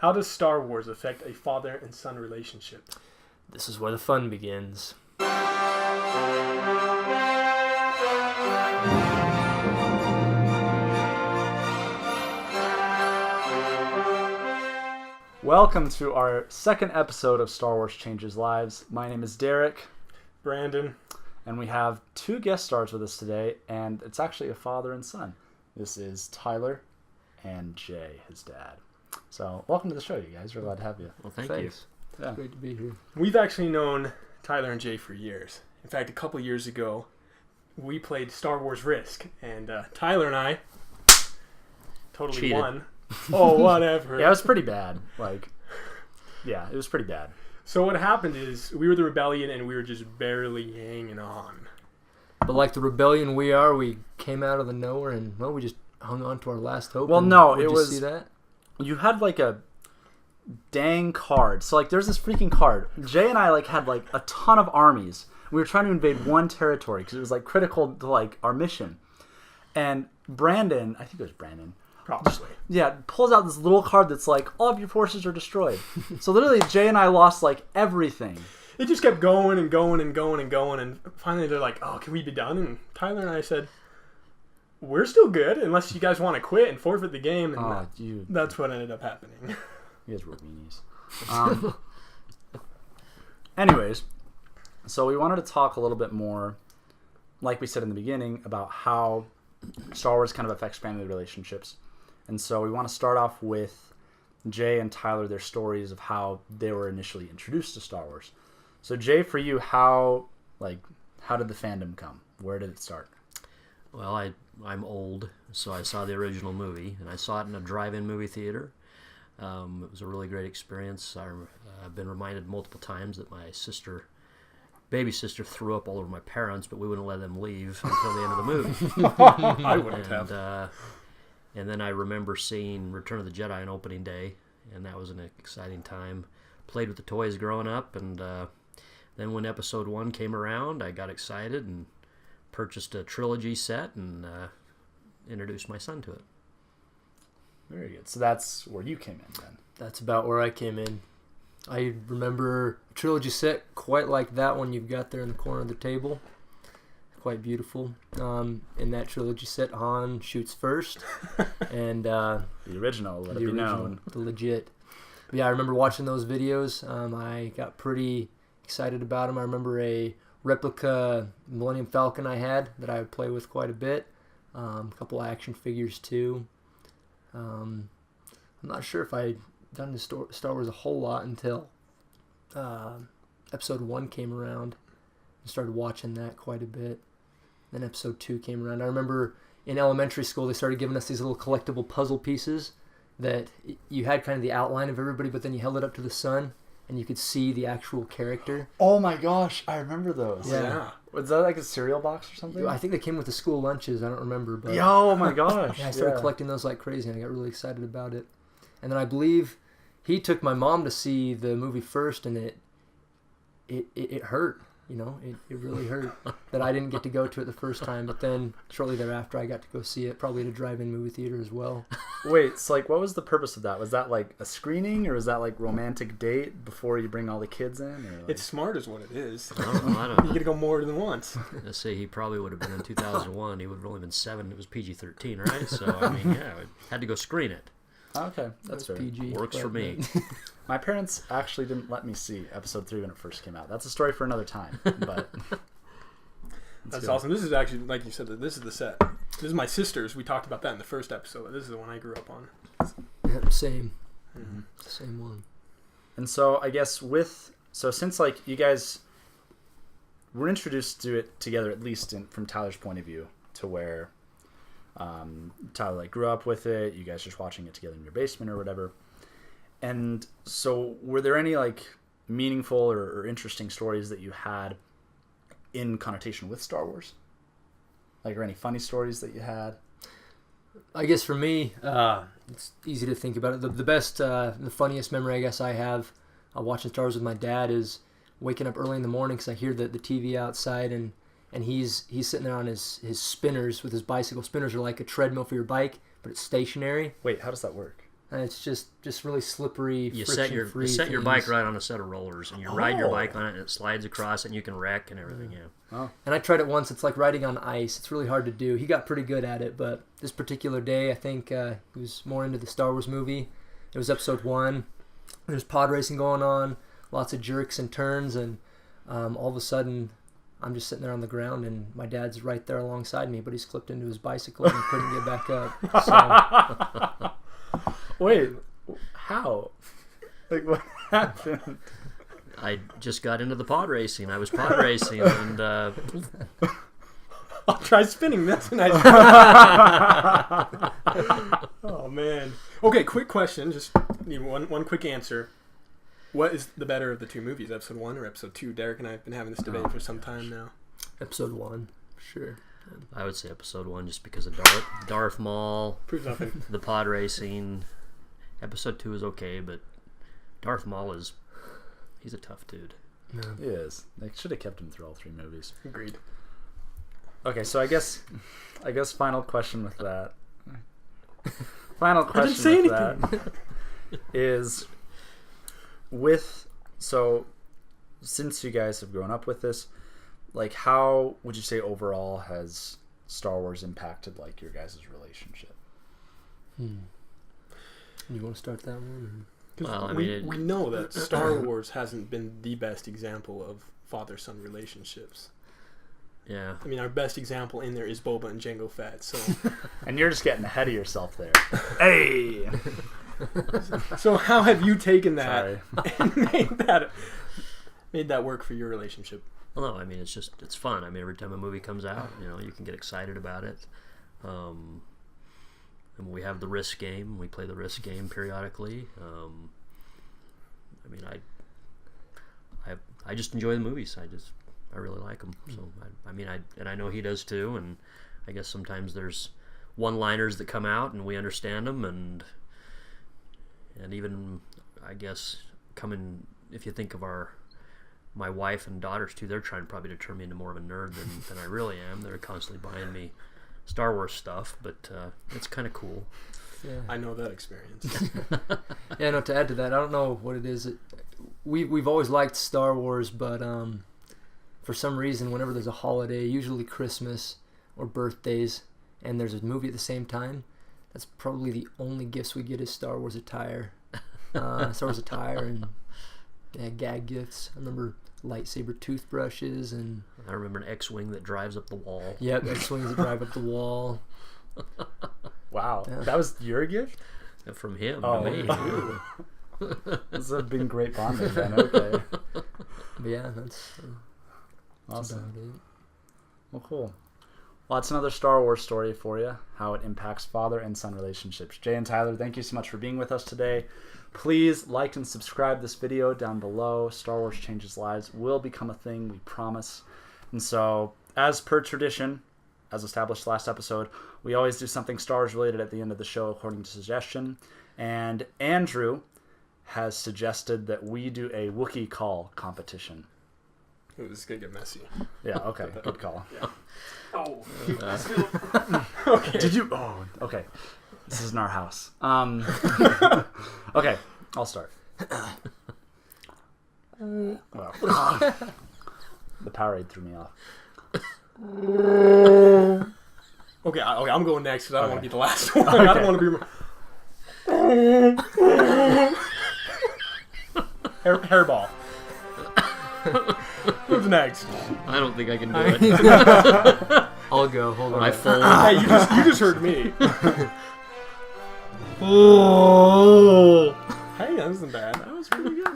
How does Star Wars affect a father and son relationship? This is where the fun begins. Welcome to our second episode of Star Wars Changes Lives. My name is Derek. Brandon. And we have two guest stars with us today, and it's actually a father and son. This is Tyler and Jay, his dad. So, welcome to the show, you guys. We're glad to have you. Well, thank you. Yeah. Great to be here. We've actually known Tyler and Jay for years. In fact, a couple years ago, we played Star Wars Risk, and Tyler and I totally cheated. Won. Oh, whatever. Yeah, it was pretty bad. It was pretty bad. So what happened is we were the rebellion, and we were just barely hanging on. But like the rebellion we are, we came out of the nowhere, and we just hung on to our last hope. Well, no, did it you was. See that? You had a dang card. So there's this freaking card. Jay and I had a ton of armies. We were trying to invade one territory because it was critical to our mission. And Brandon, I think it was Brandon. Probably. Yeah, pulls out this little card that's all of your forces are destroyed. So literally Jay and I lost everything. It just kept going and going and going and going, and finally they're like, "Oh, can we be done?" And Tyler and I said, "We're still good unless you guys want to quit and forfeit the game." And that's what ended up happening. You guys were weenies. Anyways, so we wanted to talk a little bit more, like we said in the beginning, about how Star Wars kind of affects family relationships. And so we want to start off with Jay and Tyler, their stories of how they were initially introduced to Star Wars. So Jay, for you, how did the fandom come? Where did it start? Well, I'm old, so I saw the original movie, and I saw it in a drive-in movie theater. It was a really great experience. I've been reminded multiple times that my baby sister threw up all over my parents, but we wouldn't let them leave until the end of the movie. I wouldn't have. And then I remember seeing Return of the Jedi on opening day, and that was an exciting time. Played with the toys growing up, and then when Episode 1 came around, I got excited and purchased a trilogy set and introduced my son to it. Very good. So that's where you came in then. That's about where I came in. I remember a trilogy set quite like that one you've got there in the corner of the table. Quite beautiful. In that trilogy set, Han shoots first, and the original, let it be known. The legit. But yeah, I remember watching those videos. I got pretty excited about them. I remember a replica Millennium Falcon I had that I would play with quite a bit. A couple action figures too. I'm not sure if I'd done the Star Wars a whole lot until Episode 1 came around. I started watching that quite a bit. Then Episode 2 came around. I remember in elementary school they started giving us these little collectible puzzle pieces that you had kind of the outline of everybody, but then you held it up to the sun and you could see the actual character. Oh my gosh, I remember those. Yeah. Was that a cereal box or something? I think they came with the school lunches. I don't remember. But oh my gosh. Yeah, I started collecting those like crazy and I got really excited about it. And then I believe he took my mom to see the movie first, and it hurt. It really hurt that I didn't get to go to it the first time. But then shortly thereafter, I got to go see it, probably at a drive-in movie theater as well. Wait, so what was the purpose of that? Was that a screening, or was that romantic date before you bring all the kids in? Or It's smart is what it is. I don't know. You get to go more than once. Let's say he probably would have been in 2001. He would have only been 7. It was PG-13, right? So, I had to go screen it. Okay, that's fair. PG. Works for me. My parents actually didn't let me see Episode 3 when it first came out. That's a story for another time. But that's awesome. This is actually, like you said, this is the set. This is my sister's. We talked about that in the first episode. This is the one I grew up on. Yeah, same. Mm-hmm. Same one. And so I guess since you guys were introduced to it together, at least from Tyler's point of view, to where Tyler grew up with it, you guys just watching it together in your basement or whatever. And so were there any meaningful or interesting stories that you had in connotation with Star Wars? Or any funny stories that you had? I guess for me, it's easy to think about it. The best, the funniest memory I guess I have watching Star Wars with my dad is waking up early in the morning because I hear the TV outside, and he's sitting there on his spinners with his bicycle. Spinners are like a treadmill for your bike, but it's stationary. Wait, how does that work? And it's just really slippery, You set your things. bike right on a set of rollers, and you ride your bike on it, and it slides across, and you can wreck and everything. Yeah. Oh. And I tried it once. It's like riding on ice. It's really hard to do. He got pretty good at it, but this particular day, I think he was more into the Star Wars movie. It was episode 1. There's pod racing going on, lots of jerks and turns, and all of a sudden, I'm just sitting there on the ground, and my dad's right there alongside me, but he's clipped into his bicycle and he couldn't get back up. So. Wait, how? Like, what happened? I just got into the pod racing. I was pod racing, and I'll try spinning this. Oh man. Okay, quick question. Just need one quick answer. What is the better of the two movies, episode 1 or episode 2? Derek and I have been having this debate for some time now. Episode 1, sure. I would say episode 1 just because of Darth Maul, Proves nothing. the pod racing. Episode 2 is okay, but Darth Maul he's a tough dude. Yeah. He is. They should have kept him through all 3 movies. Agreed. Okay, so I guess final question with that. Final question with that is since you guys have grown up with this, like, how would you say overall has Star Wars impacted like your guys' relationship? You want to start that one? Well, we know that Star Wars hasn't been the best example of father-son relationships. Yeah. I mean, our best example in there is Boba and Jango Fett. So, And you're just getting ahead of yourself there. Hey. So how have you taken that Sorry. and made that work for your relationship? Well, no, I mean, it's fun. I mean, every time a movie comes out, you can get excited about it. And we have the risk game. We play the risk game periodically. I mean, I just enjoy the movies. I really like them. So I know he does too. And I guess sometimes there's one-liners that come out and we understand them, and even I guess if you think of my wife and daughters too, they're trying probably to turn me into more of a nerd than I really am. They're constantly buying me Star Wars stuff, but it's kind of cool. Yeah. I know that experience. Yeah, no, to add to that, I don't know what it is. We've always liked Star Wars, but for some reason, whenever there's a holiday, usually Christmas or birthdays, and there's a movie at the same time, that's probably the only gifts we get is Star Wars attire. Star Wars attire and gag gifts. I remember lightsaber toothbrushes, and I remember an X-Wing that drives up the wall. Yep, X-Wings that drive up the wall. Wow. Yeah. That was your gift? From him. Oh, to me. This has been great bonding then. Okay. But yeah, that's Awesome. about it. Well, cool. Well, that's another Star Wars story for you, how it impacts father and son relationships. Jay and Tyler, thank you so much for being with us today. Please like and subscribe this video down below. Star Wars Changes Lives will become a thing, we promise. And so, as per tradition, as established last episode, we always do something Star Wars related at the end of the show according to suggestion. And Andrew has suggested that we do a Wookiee call competition. Ooh, this is going to get messy. Yeah, okay. Good call. Yeah. Oh. Okay. Did you? Oh, okay. This is in our house. Okay, I'll start. Well, the Powerade threw me off. Okay, I'm going next because I don't want to be the last one. Okay. I don't want to be... Hairball. Who's next? I don't think I can do it. I'll go. Hold on. I fold. Hey, you just heard me. Oh. Hey, that wasn't bad. That was pretty good.